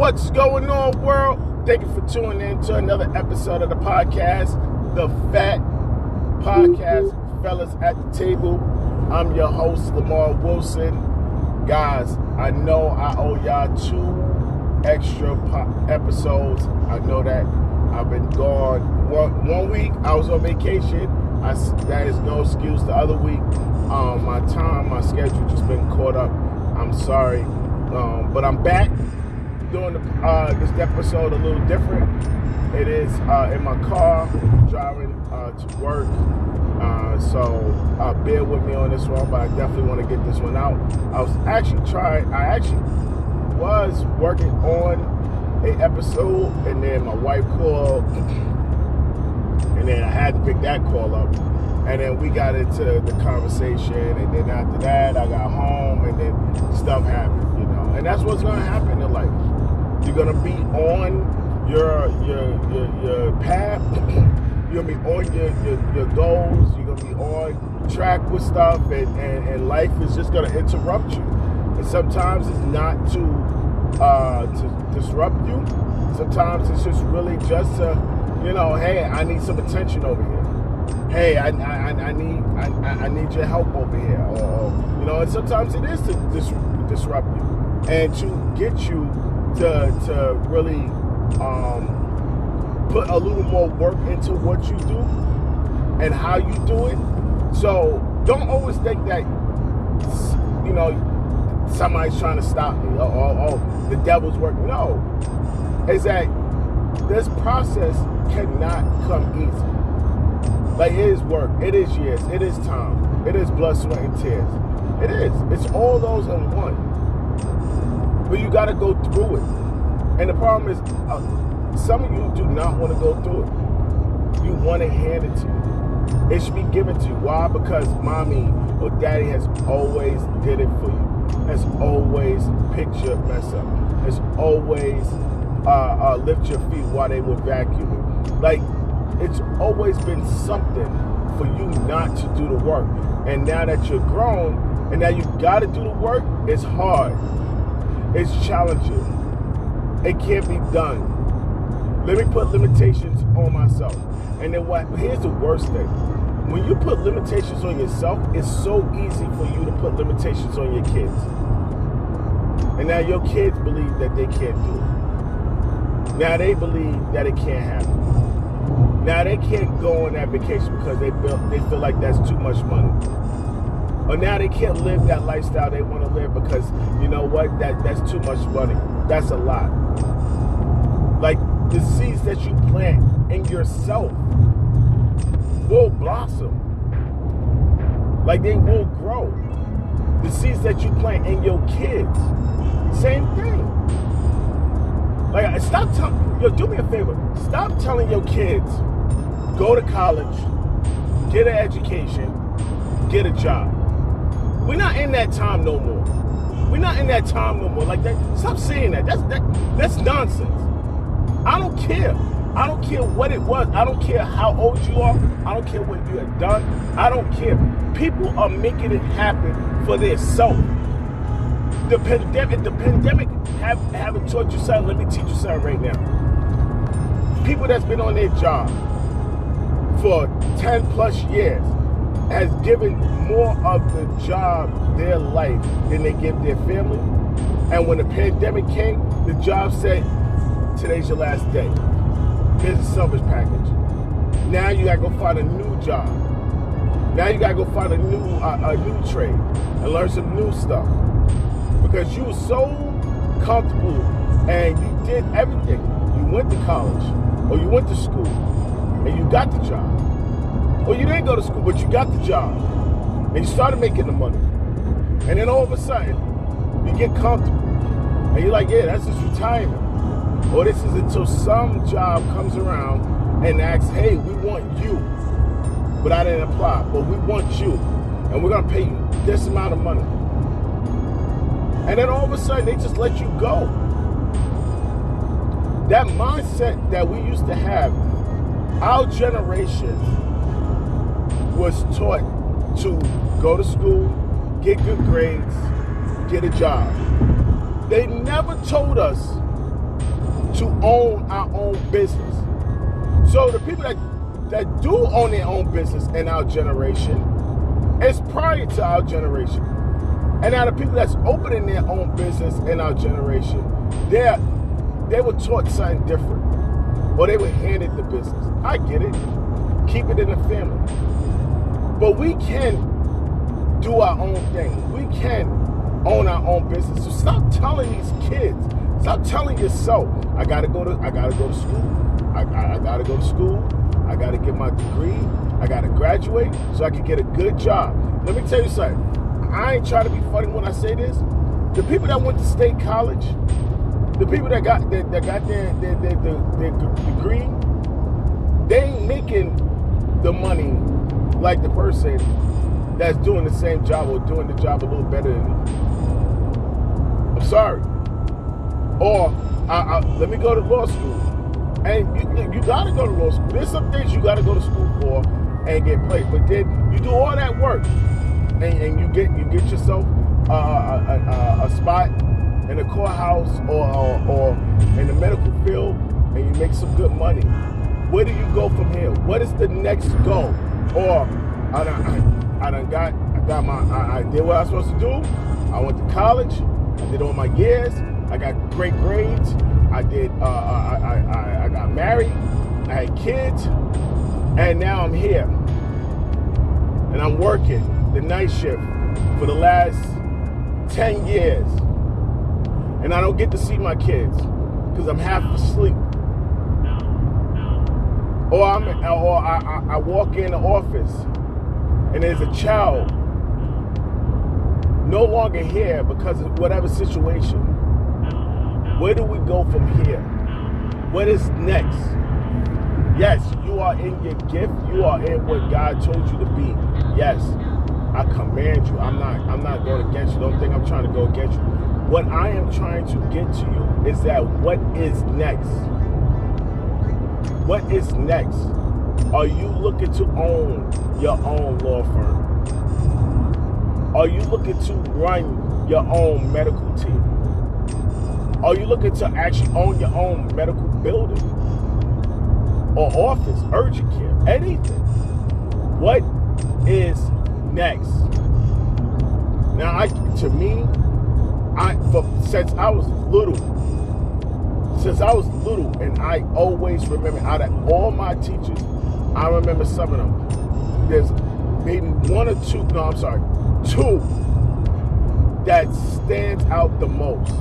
What's going on, world? Thank you for tuning in to another episode of the podcast, the Fat Podcast, Fellas at the Table. I'm your host, Lamar Wilson. Guys, I know I owe y'all 2 extra episodes. I know that I've been gone. One week, I was on vacation. That is no excuse. The other week, my schedule just been caught up. I'm sorry. But I'm back doing this episode a little different. It is in my car, driving to work. So bear with me on this one, but I definitely want to get this one out. I actually was working on an episode, and then my wife called, and then I had to pick that call up. And then we got into the conversation, and then after that, I got home, and then stuff happened, you know. And that's what's gonna happen in life. You're gonna be on your path. You're gonna be on your goals. You're gonna be on track with stuff, and life is just gonna interrupt you. And sometimes it's not to disrupt you. Sometimes it's just really just to, you know, hey, I need some attention over here. Hey, I need your help over here, or you know. And sometimes it is to disrupt you and to get you to really put a little more work into what you do and how you do it. So don't always think that, you know, somebody's trying to stop me or the devil's working. No, it's that this process cannot come easy. Like, it is work, it is years, it is time, it is blood, sweat, and tears. It is. It's all those in one. But you got to go through it. And the problem is, some of you do not want to go through it. You want it handed to you. It should be given to you. Why? Because mommy or daddy has always did it for you. Has always picked your mess up. Has always lift your feet while they were vacuuming. Like, it's always been something for you not to do the work. And now that you're grown, and now you got to do the work, it's hard. It's challenging. It can't be done. Let me put limitations on myself. And then here's the worst thing. When you put limitations on yourself, it's so easy for you to put limitations on your kids. And now your kids believe that they can't do it. Now they believe that it can't happen. Now they can't go on that vacation because they feel like that's too much money. Or now they can't live that lifestyle they want to live because, you know what, that's too much money. That's a lot. Like, the seeds that you plant in yourself will blossom. Like, they will grow. The seeds that you plant in your kids, same thing. Like, do me a favor. Stop telling your kids, go to college, get an education, get a job. We're not in that time no more. We're not in that time no more. Like that. Stop saying that. That's nonsense. I don't care. I don't care what it was. I don't care how old you are. I don't care what you have done. I don't care. People are making it happen for their self. The pandemic haven't taught you something. Let me teach you something right now. People that's been on their job for 10 plus years has given more of the job their life than they give their family. And when the pandemic came, the job said, today's your last day. Here's a service package. Now you gotta go find a new job. Now you gotta go find a new trade and learn some new stuff. Because you were so comfortable and you did everything. You went to college or you went to school and you got the job. Or you didn't go to school, but you got the job. And you started making the money. And then all of a sudden, you get comfortable. And you're like, yeah, that's just retirement. Or this is until some job comes around and asks, hey, we want you. But I didn't apply, but we want you. And we're going to pay you this amount of money. And then all of a sudden, they just let you go. That mindset that we used to have, our generation was taught to go to school, get good grades, get a job. They never told us to own our own business. So the people that do own their own business in our generation is prior to our generation. And now the people that's opening their own business in our generation, they were taught something different. Or they were handed the business. I get it. Keep it in the family. But we can do our own thing. We can own our own business. So stop telling these kids. Stop telling yourself, I gotta go to school. I gotta go to school. I gotta get my degree. I gotta graduate so I can get a good job. Let me tell you something. I ain't trying to be funny when I say this. The people that went to state college, the people that got their degree, they ain't making the money like the person that's doing the same job or doing the job a little better than you. I'm sorry. Or let me go to law school. And you gotta go to law school. There's some things you gotta go to school for and get placed. But then you do all that work and you get yourself a spot in the courthouse or in the medical field, and you make some good money. Where do you go from here? What is the next goal? Or I did what I was supposed to do. I went to college. I did all my years. I got great grades. I got married. I had kids, and now I'm here, and I'm working the night shift for the last 10 years. And I don't get to see my kids because I'm half asleep. Or I walk in the office and there's a child no longer here because of whatever situation. Where do we go from here? What is next? Yes, you are in your gift. You are in what God told you to be. Yes, I command you. I'm not going against you. Don't think I'm trying to go against you. What I am trying to get to you is that what is next? What is next? Are you looking to own your own law firm? Are you looking to run your own medical team? Are you looking to actually own your own medical building or office, urgent care, anything? What is next? Now, since I was little, and I always remember, out of all my teachers, I remember some of them. There's maybe two that stands out the most.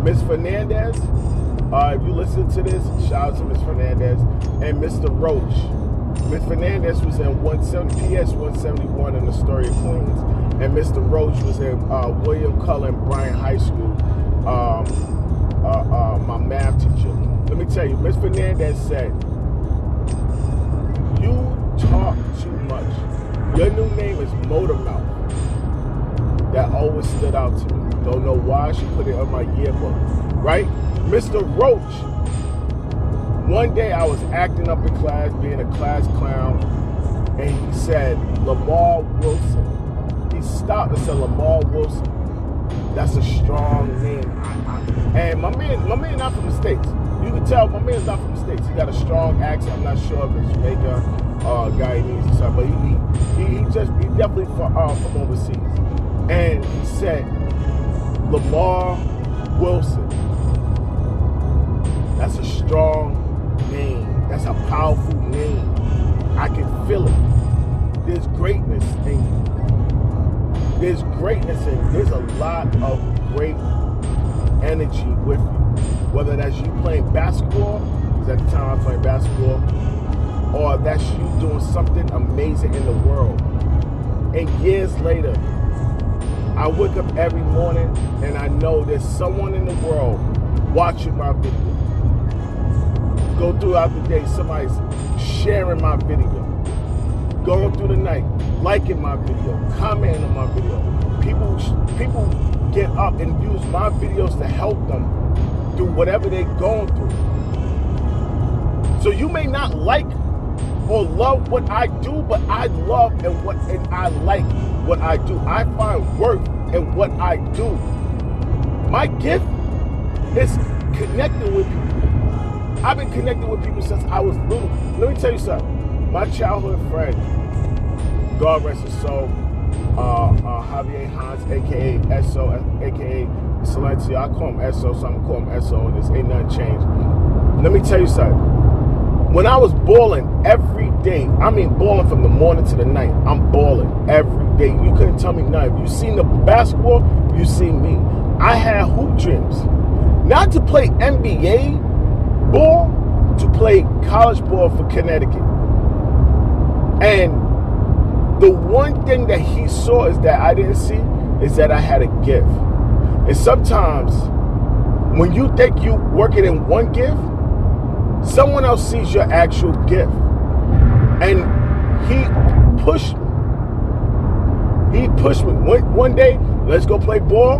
Miss Fernandez, if you listen to this, shout out to Miss Fernandez, and Mr. Roach. Miss Fernandez was in PS 171 in Astoria, Queens, and Mr. Roach was in William Cullen Bryant High School, my math teacher. Let me tell you, Miss Fernandez said, "You talk too much. Your new name is Motor Mouth." That always stood out to me. Don't know why she put it on my yearbook, right? Mr. Roach. One day I was acting up in class, being a class clown, and he said, "Lamar Wilson." He stopped and said, "Lamar Wilson. That's a strong name." And my man not from the States. You can tell my man's not from the States. He got a strong accent. I'm not sure if it's Jamaica, Guyanese or something, but he definitely from overseas. And he said, "Lamar Wilson. That's a strong name. That's a powerful name. I can feel it. There's greatness in you. There's a lot of great energy with you. Whether that's you playing basketball, because at the time I was playing basketball, or that's you doing something amazing in the world." And years later, I wake up every morning and I know there's someone in the world watching my video. Go throughout the day, somebody's sharing my video. Going through the night, liking my video, commenting on my video. People get up and use my videos to help them through whatever they're going through. So you may not like or love what I do, but I love and I like what I do. I find worth in what I do. My gift is connecting with people. I've been connected with people since I was little. Let me tell you something. My childhood friend, God rest his soul, Javier Hans, a.k.a. Esso, a.k.a. Silencio. I call him Esso, so I'm going to call him Esso, and this ain't nothing changed. Let me tell you something. When I was balling every day, I mean balling from the morning to the night, I'm balling every day. You couldn't tell me nothing. You seen the basketball, you seen me. I had hoop dreams. Not to play NBA ball, to play college ball for Connecticut. And the one thing that he saw is that I didn't see is that I had a gift. And sometimes when you think you working in one gift, someone else sees your actual gift. And he pushed me. He pushed me. One day, let's go play ball.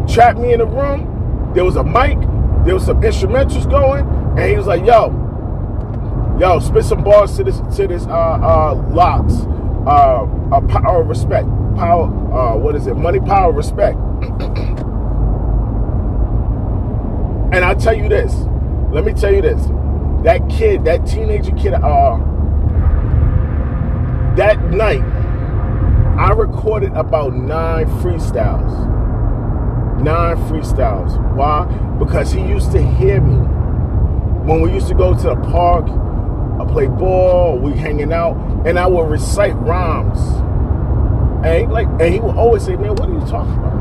Trapped me in a room. There was a mic. There was some instrumentals going. And he was like, yo, spit some bars to this locks. Power of respect. Power, what is it? Money, power, respect. And I tell you this. Let me tell you this. That kid, that teenager kid, that night, I recorded about 9 freestyles. 9 freestyles. Why? Because he used to hear me. When we used to go to the park, I play ball, we hanging out, and I would recite rhymes. And he would always say, man, what are you talking about?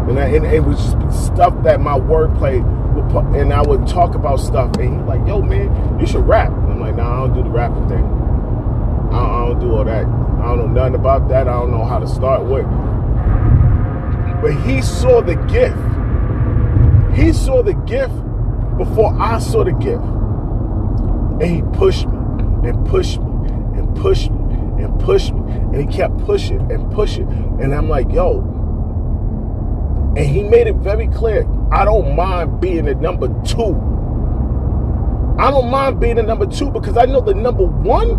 And it was just stuff that my wordplay would put, and I would talk about stuff, and he's like, yo, man, you should rap. And I'm like, nah, I don't do the rapping thing. I don't do all that. I don't know nothing about that. I don't know how to start with. But he saw the gift. He saw the gift before I saw the gift. And he pushed me and pushed me and pushed me and pushed me. And he kept pushing and pushing. And I'm like, yo. And he made it very clear, I don't mind being the number 2. I don't mind being the number 2 because I know the number 1,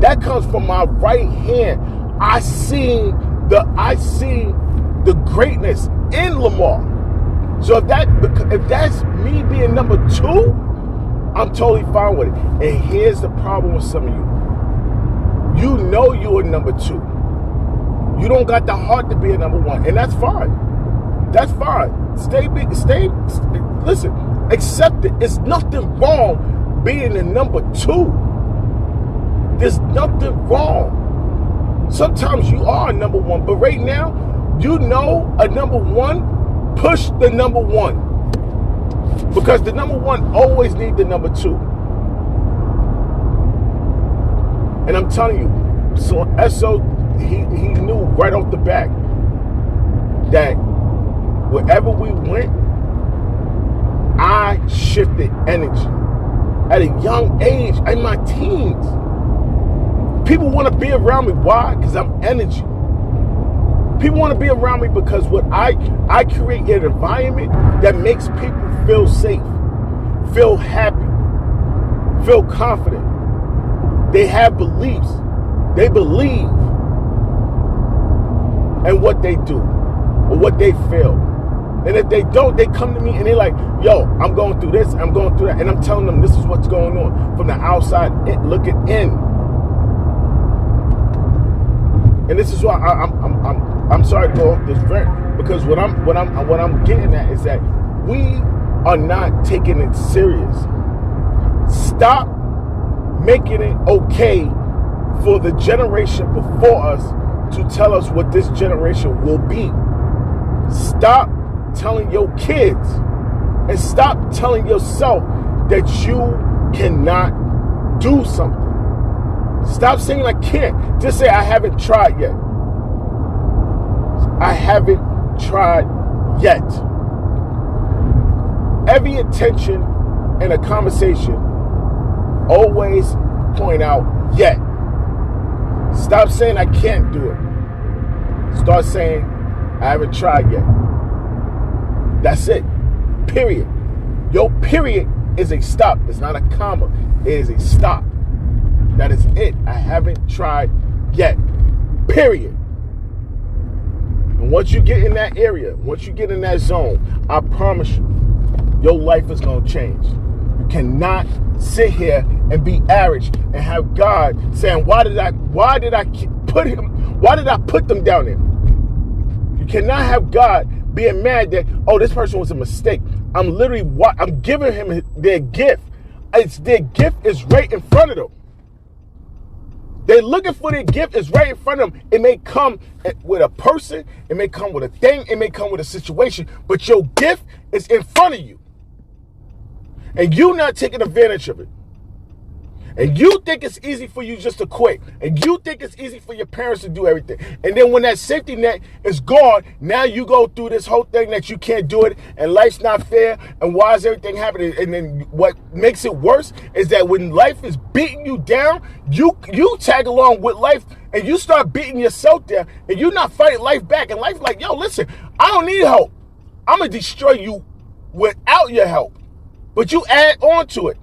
that comes from my right hand. I see the greatness in Lamar. So if that's me being number 2, I'm totally fine with it. And here's the problem with some of you. You know you're number 2. You don't got the heart to be a number 1, and that's fine. That's fine. Listen, accept it. It's nothing wrong being a number 2. There's nothing wrong. Sometimes you are a number 1, but right now, you know a number 1, push the number 1. Because the number 1 always needs the number 2. And I'm telling you, so SO, he knew right off the bat that wherever we went, I shifted energy. At a young age, in my teens, people want to be around me. Why? Because I'm energy. People want to be around me because I create an environment that makes people feel safe, feel happy, feel confident. They have beliefs. They believe in what they do or what they feel. And if they don't, they come to me and they're like, yo, I'm going through this, I'm going through that. And I'm telling them this is what's going on from the outside looking in. And this is why I'm sorry to go off this vent, because what I'm getting at is that we are not taking it serious. Stop making it okay for the generation before us to tell us what this generation will be. Stop telling your kids and stop telling yourself that you cannot do something. Stop saying I can't. Just say I haven't tried yet. I haven't tried yet. Every attention in a conversation, always point out yet. Stop saying I can't do it. Start saying I haven't tried yet. That's it. Period. Your period is a stop. It's not a comma. It is a stop. That is it. I haven't tried yet. Period. And once you get in that area, once you get in that zone, I promise you, your life is going to change. You cannot sit here and be average and have God saying, why did I put them down there? You cannot have God being mad that, oh, this person was a mistake. I'm giving him their gift. Their gift is right in front of them. They're looking for their gift. It's right in front of them. It may come with a person. It may come with a thing. It may come with a situation. But your gift is in front of you. And you're not taking advantage of it. And you think it's easy for you just to quit. And you think it's easy for your parents to do everything. And then when that safety net is gone, now you go through this whole thing that you can't do it. And life's not fair. And why is everything happening? And then what makes it worse is that when life is beating you down, you tag along with life. And you start beating yourself down. And you're not fighting life back. And life's like, yo, listen, I don't need help. I'm going to destroy you without your help. But you add on to it.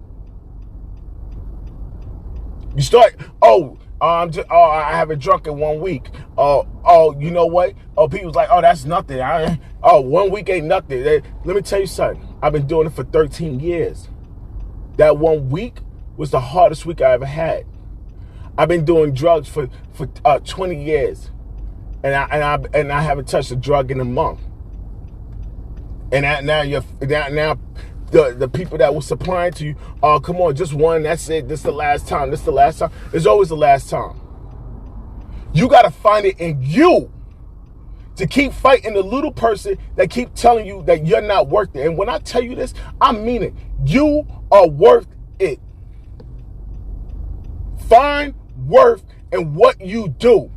You start, I haven't drunk in 1 week. You know what? People's like, that's nothing. 1 week ain't nothing. Let me tell you something. I've been doing it for 13 years. That 1 week was the hardest week I ever had. I've been doing drugs for 20 years, and I haven't touched a drug in a month. And now the people that were supplying to you, come on, just one, that's it, this is the last time, it's always the last time. You got to find it in you to keep fighting the little person that keep telling you that you're not worth it. And when I tell you this, I mean it. You are worth it. Find worth in what you do.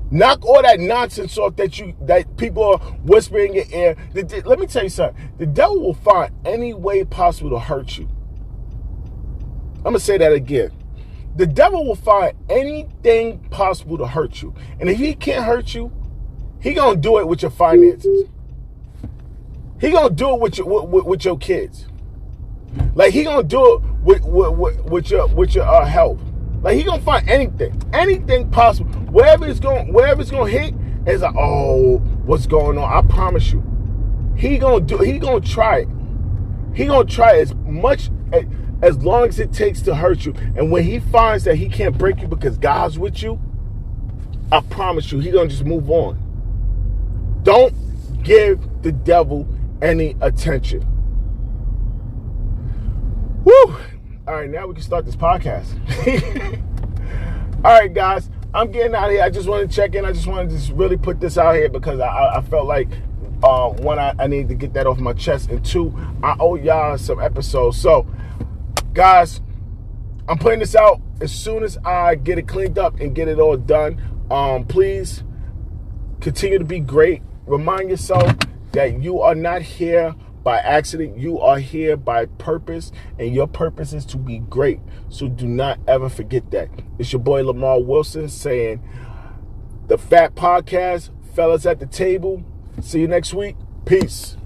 Knock all that nonsense off that people are whispering in your ear. Let me tell you something. The devil will find any way possible to hurt you. I'm going to say that again. The devil will find anything possible to hurt you. And if he can't hurt you, he going to do it with your finances. He going to do it with your kids. Like he going to do it with your health. Like he gonna find anything possible. Wherever it's gonna hit, it's like, oh, what's going on? I promise you, he gonna try it. He gonna try as much as long as it takes to hurt you. And when he finds that he can't break you because God's with you, I promise you, he gonna just move on. Don't give the devil any attention. Woo! All right, now we can start this podcast. All right, guys, I'm getting out of here. I just want to check in. I just wanted to just really put this out here because I felt like, one, I need to get that off my chest, and two, I owe y'all some episodes. So, guys, I'm putting this out as soon as I get it cleaned up and get it all done. Please continue to be great. Remind yourself that you are not here by accident. You are here by purpose, and your purpose is to be great. So do not ever forget that. It's your boy Lamar Wilson saying, the Fat Podcast, fellas at the table. See you next week. Peace.